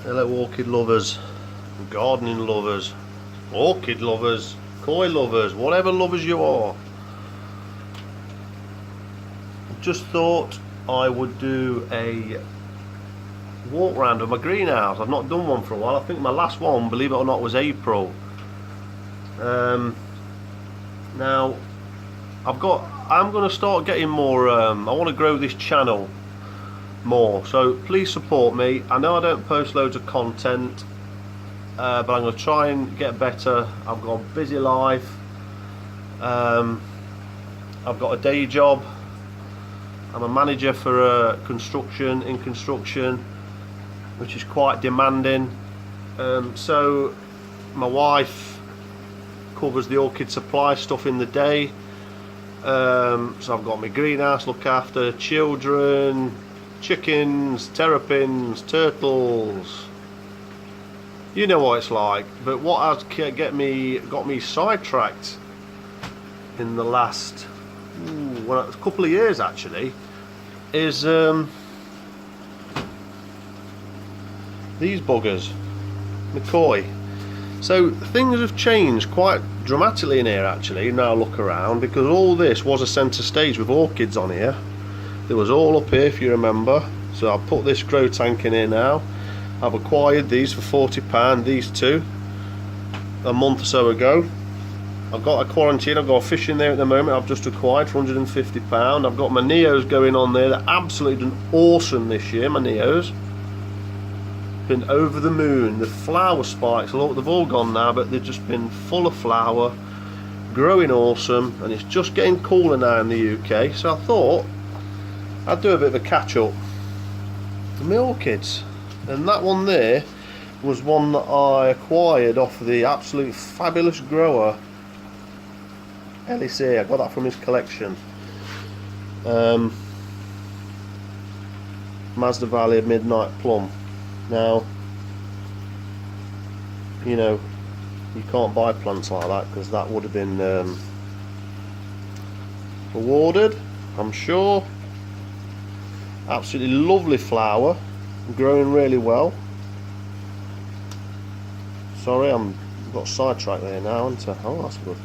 Hello orchid lovers, gardening lovers, orchid lovers, koi lovers, whatever lovers you are. Just thought I would do a walk round of my greenhouse. I've not done one for a while. I think my last one, believe it or not, was April. Now I'm going to start getting more, I want to grow this channel more, so please support me. I know I don't post loads of content, but I'm going to try and get better. I've got a busy life. I've got a day job. I'm a manager for construction, which is quite demanding. So my wife covers the orchid supply stuff in the day. So I've got my greenhouse, look after children, chickens, terrapins, turtles. You know what it's like. But what has got me sidetracked in the last a couple of years actually is these buggers, McCoy. So things have changed quite dramatically in here actually. Now look around, because all this was a centre stage with orchids on here. It was all up here if you remember. So I've put this grow tank in here now. I've acquired these for £40, these two, a month or so ago. I've got a quarantine, I've got a fish in there at the moment I've just acquired for £150. I've got my Neos going on there. They're absolutely done awesome this year, my Neos. Been over the moon. The flower spikes, look, they've all gone now, but they've just been full of flower, growing awesome, and it's just getting cooler now in the UK. So I thought I'd do a bit of a catch up for my orchids. And that one there was one that I acquired off the absolute fabulous grower LEC. I got that from his collection. Mazda Valley Midnight Plum. Now, you know, you can't buy plants like that because that would have been rewarded, I'm sure. Absolutely lovely flower, growing really well. Sorry, I'm got sidetracked there now, haven't I? Oh, that's good.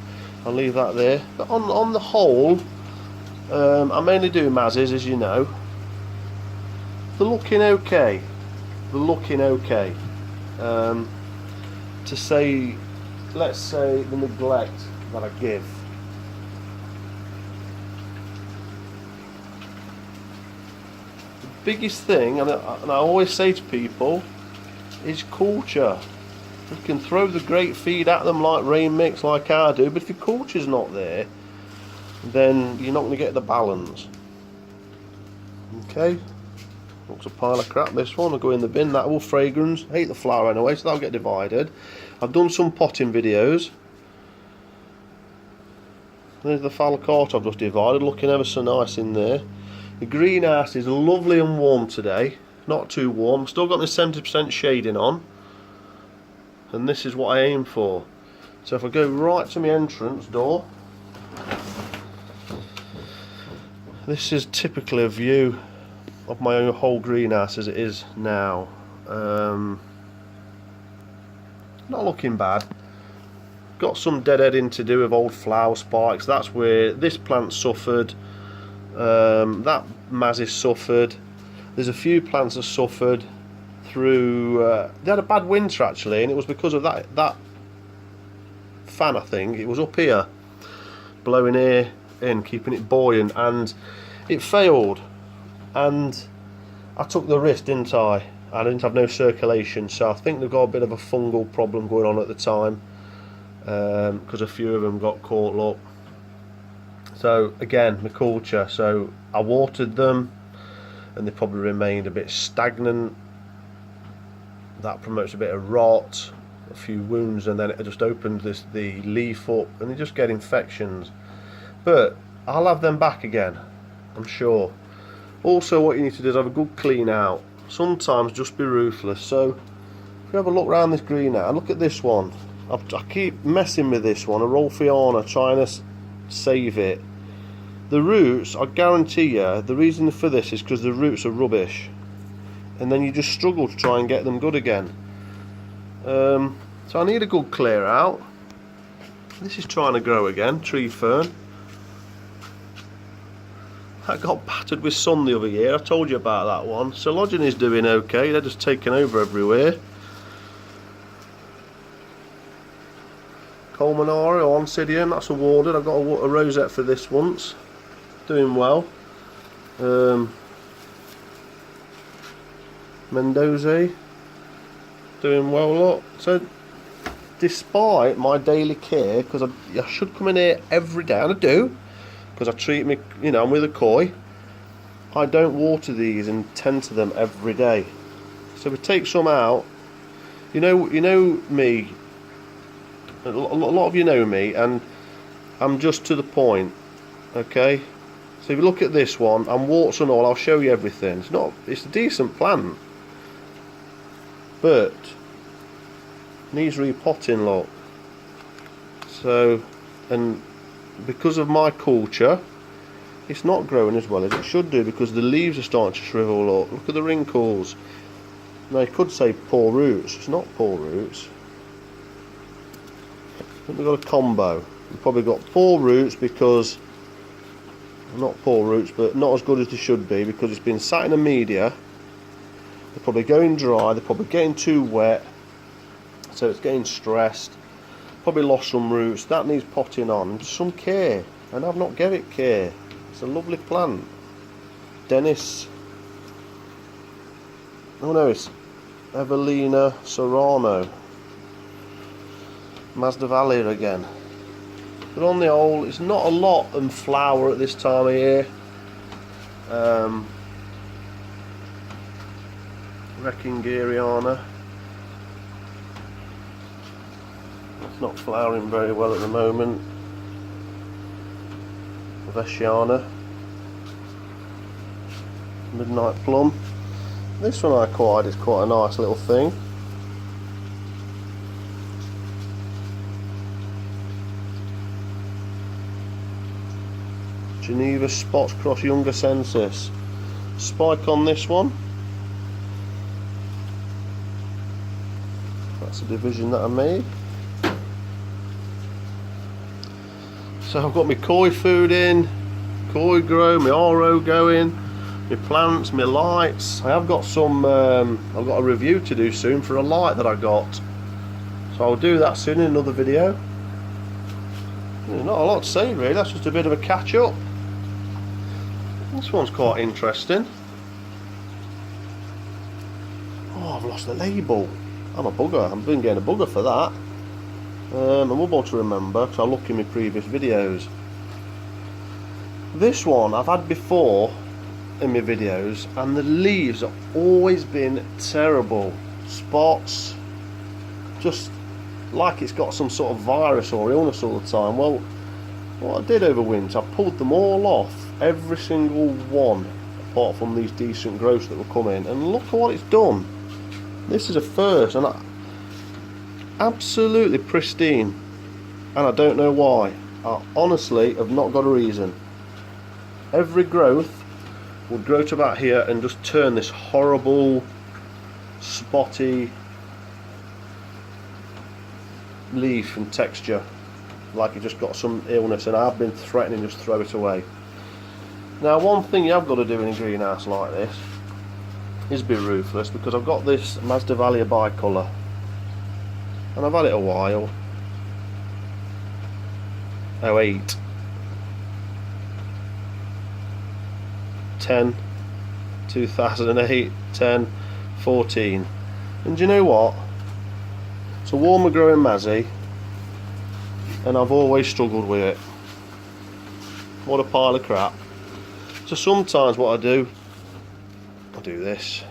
I'll leave that there. But on the whole, I mainly do Mazzies, as you know. They're looking okay. They're looking okay. To say, let's say, the neglect that I give. The biggest thing, and I always say to people, is culture. You can throw the great feed at them like rain mix, like I do, but if your culture's not there, then you're not going to get the balance. Okay, looks a pile of crap, this one. I'll go in the bin. That will fragrance. I hate the flower anyway, so that'll get divided. I've done some potting videos. There's the falcata I've just divided, looking ever so nice in there. The greenhouse is lovely and warm today, not too warm. Still got the 70% shading on. And this is what I aim for. So if I go right to my entrance door, this is typically a view of my own whole greenhouse as it is now. Not looking bad. Got some deadheading to do with old flower spikes. That's where this plant suffered. That Mazzy suffered. There's a few plants that suffered through, they had a bad winter actually, and it was because of that fan, I think. It was up here blowing air in, keeping it buoyant, and it failed, and I took the risk, didn't I? I didn't have no circulation, so I think they've got a bit of a fungal problem going on at the time, because a few of them got caught up. So again, the culture, so I watered them and they probably remained a bit stagnant. That promotes a bit of rot, a few wounds, and then it just opens the leaf up, and they just get infections. But I'll have them back again, I'm sure. Also, what you need to do is have a good clean out. Sometimes just be ruthless. So if you have a look around this greenhouse, look at this one. I keep messing with this one, a Rolfiana, trying to save it. The roots, I guarantee you, the reason for this is because the roots are rubbish. and then you just struggle to try and get them good again. So I need a good clear out. This is trying to grow again, tree fern. That got battered with sun the other year, I told you about that one. Coleogyne is doing okay, they're just taking over everywhere. Colmenaria or Oncidium, that's awarded. I've got a rosette for this once. Doing well. Mendoza, doing well, look. So despite my daily care, because I should come in here every day, and I do, because I treat me, you know, I'm with a koi, I don't water these and tend to them every day. So we take some out. You know me, a lot of you know me, and I'm just to the point, okay? So if you look at this one, I'm warts and all, I'll show you everything. It's a decent plant, but needs repotting, look. So, and because of my culture, it's not growing as well as it should do, because the leaves are starting to shrivel up. Look at the wrinkles. Now you could say poor roots. It's not poor roots. I think we've got a combo. We've probably got poor roots because, not poor roots, but not as good as they should be, because it's been sat in the media. They're probably going dry, they're probably getting too wet, so it's getting stressed. Probably lost some roots. That needs potting on and some care, and I've not given it care. It's a lovely plant. Dennis, oh no, it's Evelina Serrano. Masdevallia again. But on the whole, it's not a lot in flower at this time of year. Reckingeriana. It's not flowering very well at the moment. Vesiana. Midnight Plum. This one I acquired, it's quite a nice little thing. Geneva Spots Cross Younger Census. Spike on this one. That's a division that I made. So I've got my koi food in, koi grow, my RO going, my plants, my lights. I have got some, I've got a review to do soon for a light that I got. So I'll do that soon in another video. There's not a lot to say really, that's just a bit of a catch up. This one's quite interesting. Oh, I've lost the label. I'm a bugger, I've been getting a bugger for that. I'm able to remember because I look in my previous videos. This one I've had before in my videos, and the leaves have always been terrible. Spots, just like it's got some sort of virus or illness all the time. Well, what I did over winter, I pulled them all off, every single one, apart from these decent growths that were coming, and look at what it's done. This is a first, and absolutely pristine, and I don't know why. I honestly have not got a reason. Every growth would grow to about here and just turn this horrible spotty leaf and texture, like it just got some illness, and I've been threatening to just throw it away. Now one thing you have got to do in a greenhouse like this is be ruthless, because I've got this Masdevallia bicolour and I've had it a while. 08 10 2008 10 14, and do you know what, it's a warmer growing Mazzy, and I've always struggled with it. What a pile of crap. So sometimes what I do this.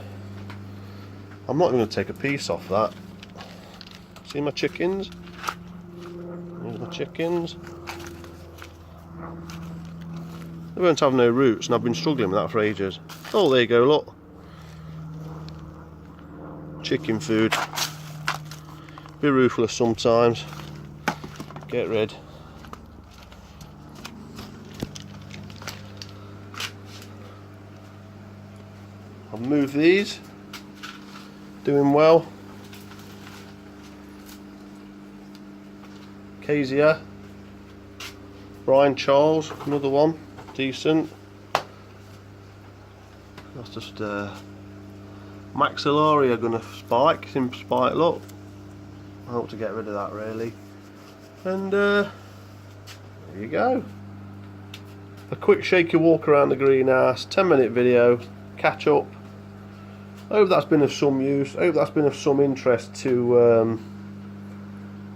I'm not even going to take a piece off that. See my chickens? Here's my chickens. They won't have no roots, and I've been struggling with that for ages. Oh, there you go, look. Chicken food. Be ruthless sometimes. Get rid. I'll move these. doing well. Kezia, Brian Charles, another one, decent. That's just Maxillaria gonna spike, look. I want to get rid of that really. And there you go. A quick shaky walk around the greenhouse, 10-minute video, catch up. I hope that's been of some use, I hope that's been of some interest to,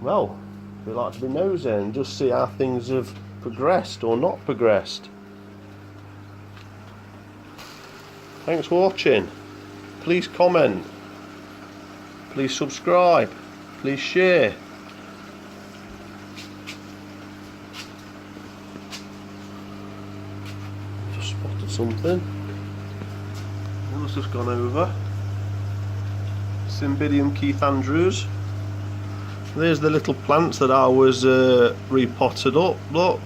well, we like to be nosy and just see how things have progressed or not progressed. Thanks for watching. Please comment, please subscribe, please share. Just spotted something. One's just gone over. Cymbidium Keith Andrews. There's the little plants that I was repotted up. Look,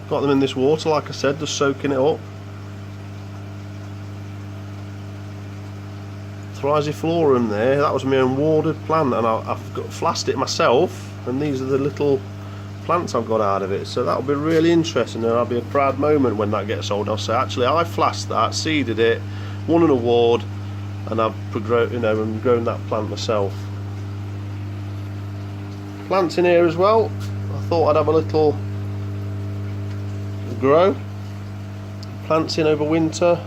got them in this water, like I said, just soaking it up. Thrysiflorum there, that was my own warded plant, and I've flasked it myself, and these are the little plants I've got out of it, so that'll be really interesting, and that'll be a proud moment when that gets sold. I'll say, actually, I flasked that, seeded it, won an award, and I've grown that plant myself. Plants in here as well. I thought I'd have a little grow. Plants in over winter.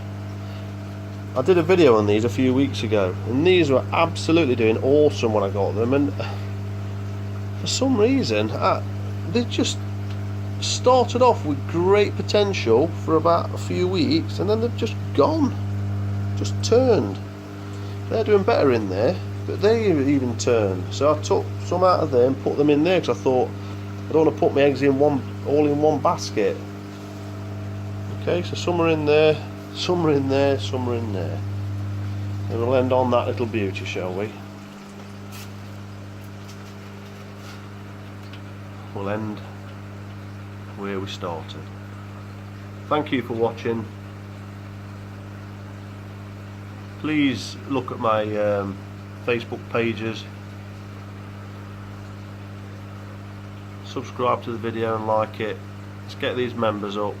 I did a video on these a few weeks ago, and these were absolutely doing awesome when I got them, and for some reason they just started off with great potential for about a few weeks, and then they've just gone, just turned. They're doing better in there, but they even turned. So I took some out of there and put them in there, because I thought I don't want to put my eggs in all in one basket. Okay, so some are in there, some are in there, some are in there. And we'll end on that little beauty, shall we? We'll end where we started. Thank you for watching. Please look at my Facebook pages. Subscribe to the video and like it. Let's get these members up.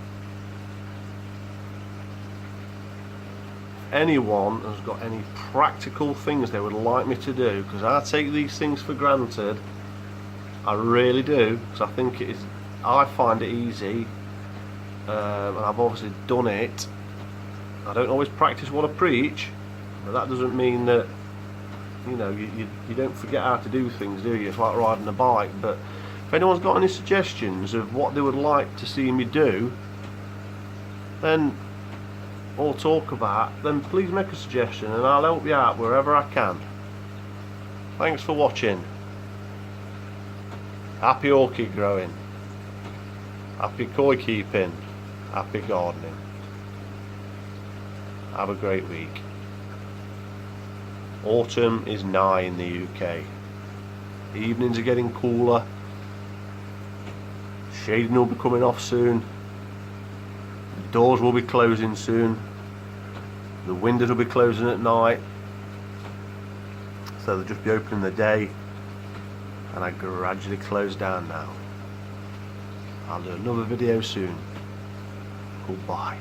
Anyone has got any practical things they would like me to do, because I take these things for granted, I really do, because I find it easy, and I've obviously done it. I don't always practice what I preach, but that doesn't mean that you don't forget how to do things, do you? It's like riding a bike. But if anyone's got any suggestions of what they would like to see me do, then or talk about, then please make a suggestion and I'll help you out wherever I can. Thanks for watching. Happy orchid growing, happy koi keeping, happy gardening. Have a great week. Autumn is nigh in the UK. The evenings are getting cooler. Shading will be coming off soon. The doors will be closing soon. The windows will be closing at night. So they'll just be open in the day. And I gradually close down now. I'll do another video soon. Goodbye.